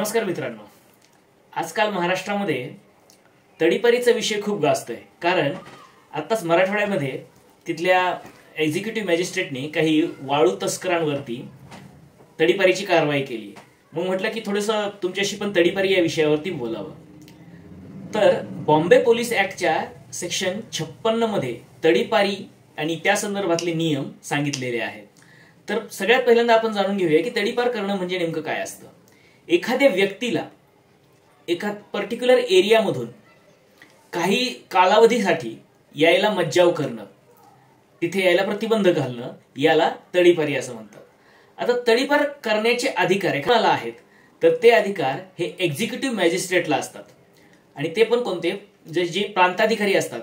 नमस्कार मित्रांनो, आजकाल महाराष्ट्रामध्ये तडीपारीचा विषय खूप गाजतोय. कारण आताच मराठवाड्यामध्ये तिथल्या एक्झिक्युटिव्ह मॅजिस्ट्रेटने काही वाळू तस्करांवरती तडीपारीची कारवाई केली. मग म्हटलं की थोडंसं तुमच्याशी पण तडीपारी या विषयावरती बोलावं. तर बॉम्बे पोलीस ऍक्टच्या सेक्शन 56 मध्ये तडीपारी आणि त्या संदर्भातले नियम सांगितलेले आहेत. तर सगळ्यात पहिल्यांदा आपण जाणून घेऊया की तडीपार करणं म्हणजे नेमकं काय असतं. एखाद्या व्यक्तीला एका पर्टिक्युलर एरियामधून काही कालावधीसाठी यायला मज्जाव करणं, तिथे यायला प्रतिबंध घालणं, याला तडीपारी असं म्हणतात. आता तडीपार करण्याचे अधिकार एखाद्याला आहेत, तर ते अधिकार हे एक्झिक्युटिव्ह मॅजिस्ट्रेटला असतात. आणि ते पण कोणते, जे प्रांताधिकारी असतात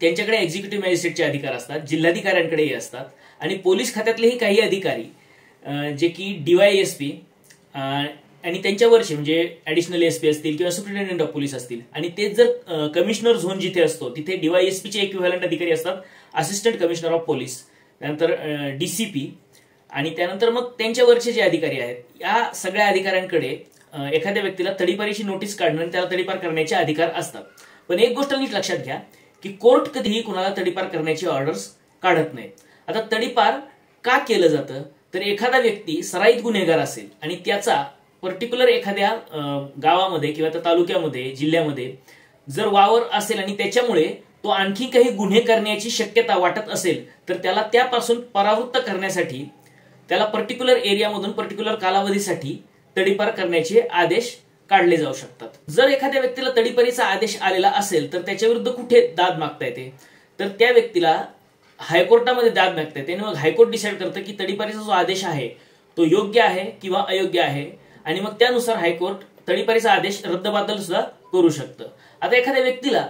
त्यांच्याकडे एक्झिक्युटिव्ह मॅजिस्ट्रेटचे अधिकार असतात, जिल्हाधिकाऱ्यांकडेही असतात. आणि पोलीस खात्यातलेही काही अधिकारी जे की DYSP आणि त्यांच्यावरचे म्हणजे ऍडिशनल SP असतील किंवा सुप्रिंटेंडेंट ऑफ पोलीस असतील, आणि ते जर कमिशनर झोन जिथे असतो तिथे DYSP चे इक्विव्हॅलंट अधिकारी असतात, असिस्टंट कमिशनर ऑफ पोलीस, त्यानंतर DCP, आणि त्यानंतर मग त्यांच्यावरचे जे अधिकारी आहेत, या सगळ्या अधिकाऱ्यांकडे एखाद्या व्यक्तीला तडीपारीची नोटीस काढणं आणि त्याला तडीपार करण्याचे अधिकार असतात. पण एक गोष्ट नीट लक्षात घ्या की कोर्ट कधीही कुणाला तडीपार करण्याची ऑर्डर्स काढत नाही. आता तडीपार का केलं जातं, तर एखादा व्यक्ती सराईत गुन्हेगार असेल आणि त्याचा पर्टिक्युलर एखाद्या गावामध्ये किंवा त्या तालुक्यामध्ये, जिल्ह्यामध्ये जर वावर असेल आणि त्याच्यामुळे तो आणखी काही गुन्हे करण्याची शक्यता वाटत असेल, तर त्याला त्यापासून परावृत्त करण्यासाठी त्याला पर्टिक्युलर एरियामधून पर्टिक्युलर कालावधीसाठी तडीपार करण्याचे आदेश काढले जाऊ शकतात. जर एखाद्या व्यक्तीला तडीपारीचा आदेश आलेला असेल तर त्याच्या विरुद्ध कुठे दाद मागता येते, तर त्या व्यक्तीला हायकोर्टामध्ये दाद मागता येते. आणि मग हायकोर्ट डिसाईड करतं की तडीपारीचा जो आदेश आहे तो योग्य आहे किंवा अयोग्य आहे, आणि मग त्यानुसार हायकोर्ट तडीपारीचा आदेश रद्दबातल सुद्धा करू शकतं. आता एखाद्या व्यक्तीला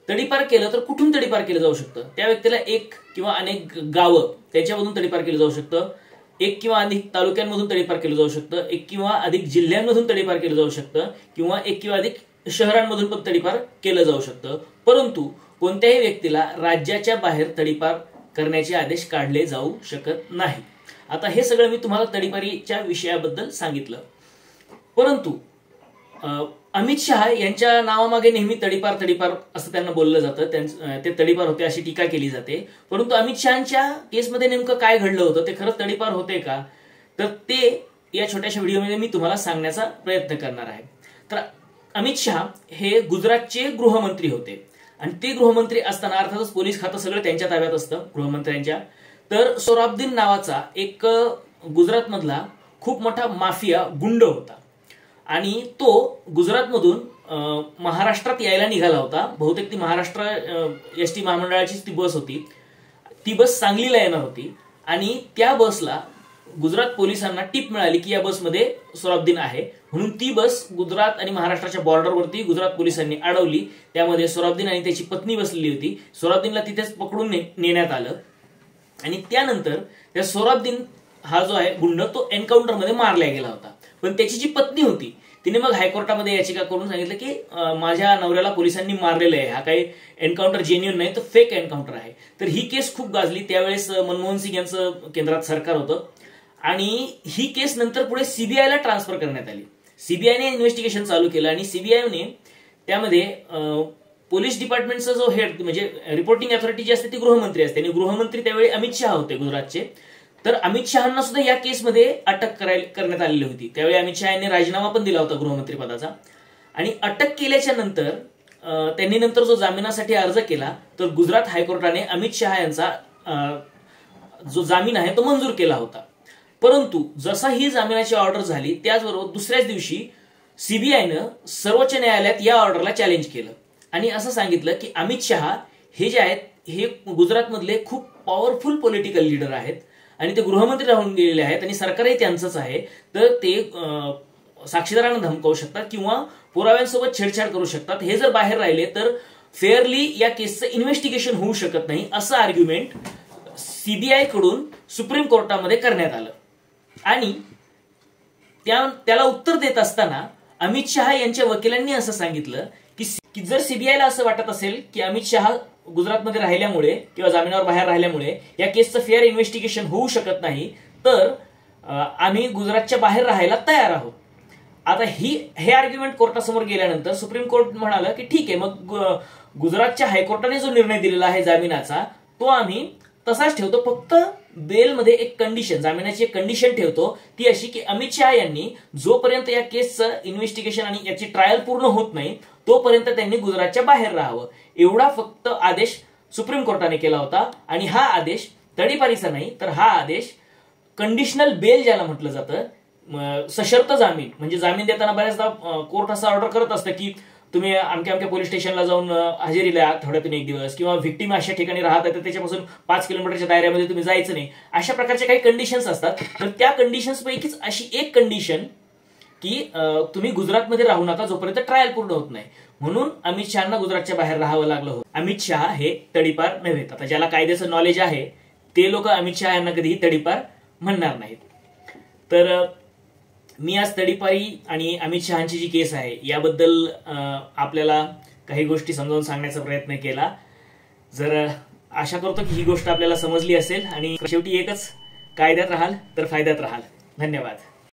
तडीपार केलं तर कुठून तडीपार केलं जाऊ शकतं, त्या व्यक्तीला एक किंवा अनेक गावं त्याच्यामधून तडीपार केलं जाऊ शकतं, एक किंवा अधिक तालुक्यांमधून तडीपार केलं जाऊ शकतं, एक किंवा अधिक जिल्ह्यांमधून तडीपार केलं जाऊ शकतं, किंवा एक किंवा अधिक शहरांमधून पण तडीपार केलं जाऊ शकतं. परंतु कोणत्याही व्यक्तीला राज्याच्या बाहेर तडीपार करण्याचे आदेश काढले जाऊ शकत नाही. आता हे सगळं मी तुम्हाला तडीपारीच्या विषयाबद्दल सांगितलं. परंतु अमित शहा यांच्या नावामागे नेहमी तडीपार तडीपार असं त्यांना बोललं जातं, ते तडीपार होते अशी टीका केली जाते. परंतु अमित शहाच्या केसमध्ये नेमकं काय घडलं होतं, ते खरंच तडीपार होते का, तर ते या छोट्याशा व्हिडिओमध्ये मी तुम्हाला सांगण्याचा प्रयत्न करणार आहे. तर अमित शहा हे गुजरातचे गृहमंत्री होते, आणि ते गृहमंत्री असताना अर्थातच पोलीस खातं सगळं त्यांच्या ताब्यात असतं गृहमंत्र्यांच्या. तर सोराबुद्दीन नावाचा एक गुजरातमधला खूप मोठा माफिया गुंड होता, आणि तो गुजरातमधून महाराष्ट्रात यायला निघाला होता. बहुतेक ती महाराष्ट्र ST महामंडळाचीच ती बस होती. ती बस सांगलीला येणार होती, आणि त्या बसला गुजरात पोलिसांना टिप मिळाली की या बसमध्ये सोराबुद्दीन आहे, म्हणून ती बस गुजरात आणि महाराष्ट्राच्या बॉर्डरवरती गुजरात पोलिसांनी अडवली. त्यामध्ये सोराबुद्दीन आणि त्याची पत्नी बसलेली होती. सोराबुद्दीनला तिथेच पकडून नेण्यात आलं, आणि त्यानंतर त्या सोराबुद्दीन हा जो आहे गुंड तो एन्काउंटर मध्ये मारला गेला होता. पण त्याची जी पत्नी होती तिने मग हायकोर्टामध्ये याचिका करून सांगितलं की माझ्या नवऱ्याला पोलिसांनी मारलेलं आहे, हा काही एन्काउंटर जेन्युइन नाही, तो फेक एन्काउंटर आहे. तर ही केस खूप गाजली. त्यावेळेस मनमोहन सिंग यांचं केंद्रात सरकार होतं, आणि ही केस नंतर पुढे CBIला ट्रान्सफर करण्यात आली. CBIने इन्व्हेस्टिगेशन चालू केलं, आणि CBIने त्यामध्ये पोलीस डिपार्टमेंटचा जो हेड म्हणजे रिपोर्टिंग अथॉरिटी जी असते ती गृहमंत्री असते, आणि गृहमंत्री त्यावेळी अमित शहा होते गुजरातचे. तर अमित शहांना सुद्धा या केसमध्ये अटक करण्यात आलेली होती. त्यावेळी अमित शहा यांनी राजीनामा पण दिला होता गृहमंत्री पदाचा. आणि अटक केल्याच्या नंतर त्यांनी नंतर जो जामिनासाठी अर्ज केला, तर गुजरात हायकोर्टाने अमित शहा यांचा जो जामीन आहे तो मंजूर केला होता. परंतु जसा ही जामिनाची ऑर्डर झाली, त्याचबरोबर दुसऱ्याच दिवशी CBIनं सर्वोच्च न्यायालयात या ऑर्डरला चॅलेंज केलं, आणि असं सांगितलं की अमित शहा हे जे आहेत हे गुजरातमधले खूप पॉवरफुल पॉलिटिकल लीडर आहेत, आणि ते गृहमंत्री राहून गेलेले आहेत, आणि सरकारही त्यांचंच आहे. तर ते साक्षीदारांना धमकावू शकतात किंवा पुराव्यांसोबत छेडछाड करू शकतात. हे जर बाहेर राहिले तर फेअरली या केसचं इन्व्हेस्टिगेशन होऊ शकत नाही, असं आर्ग्युमेंट CBI कडून सुप्रीम कोर्टामध्ये करण्यात आलं. आणि त्याला उत्तर देत असताना अमित शहा यांच्या वकिलांनी असं सांगितलं की जर CBIला असं वाटत असेल की अमित शहा गुजरातमध्ये राहिल्यामुळे किंवा जामिनावर बाहेर राहिल्यामुळे या केसचं फेअर इन्व्हेस्टिगेशन होऊ शकत नाही, तर आम्ही गुजरातच्या बाहेर राहायला तयार आहोत. आता हे आर्ग्युमेंट कोर्टासमोर गेल्यानंतर सुप्रीम कोर्ट म्हणालं की ठीक आहे, मग गुजरातच्या हायकोर्टाने जो निर्णय दिलेला आहे जामिनाचा तो आम्ही तसाच ठेवतो, फक्त बेलमध्ये एक कंडिशन, जामिनाची एक कंडिशन ठेवतो, ती अशी की अमित शहा यांनी जोपर्यंत या केसचं इन्व्हेस्टिगेशन आणि याची ट्रायल पूर्ण होत नाही तोपर्यंत त्यांनी गुजरातच्या बाहेर राहावं, एवढा फक्त आदेश सुप्रीम कोर्टाने केला होता. आणि हा आदेश तडीपारीचा नाही, तर हा आदेश कंडिशनल बेल ज्याला म्हटलं जातं, सशर्त जामीन, म्हणजे जामीन देताना बऱ्याचदा कोर्ट असं ऑर्डर करत असतं की तुम्ही अमक्या पोलीस स्टेशनला जाऊन हजेरीला या आठवड्यातून 1 दिवस, किंवा व्हिक्टीम अशा ठिकाणी राहत आहे तर त्याच्यापासून 5 किलोमीटरच्या दायऱ्यामध्ये तुम्ही जायचं नाही, अशा प्रकारच्या काही कंडिशन्स असतात. तर त्या कंडिशन्स पैकीच अशी एक कंडिशन की तुम्ही गुजरातमध्ये राहू नका जोपर्यंत ट्रायल पूर्ण होत नाही, म्हणून अमित शहाना गुजरातच्या बाहेर राहावं लागलं होतं. अमित शहा हे तडीपार नव्हेत. आता ज्याला कायद्याचं नॉलेज आहे ते लोक अमित शहा यांना कधीही तडीपार म्हणणार नाहीत. तर मी आज तडीपारी आणि अमित शहाची जी केस आहे याबद्दल आपल्याला काही गोष्टी समजावून सांगण्याचा प्रयत्न केला. जर आशा करतो की ही गोष्ट आपल्याला समजली असेल आणि शेवटी एकच, कायद्यात राहाल तर फायद्यात राहाल. धन्यवाद.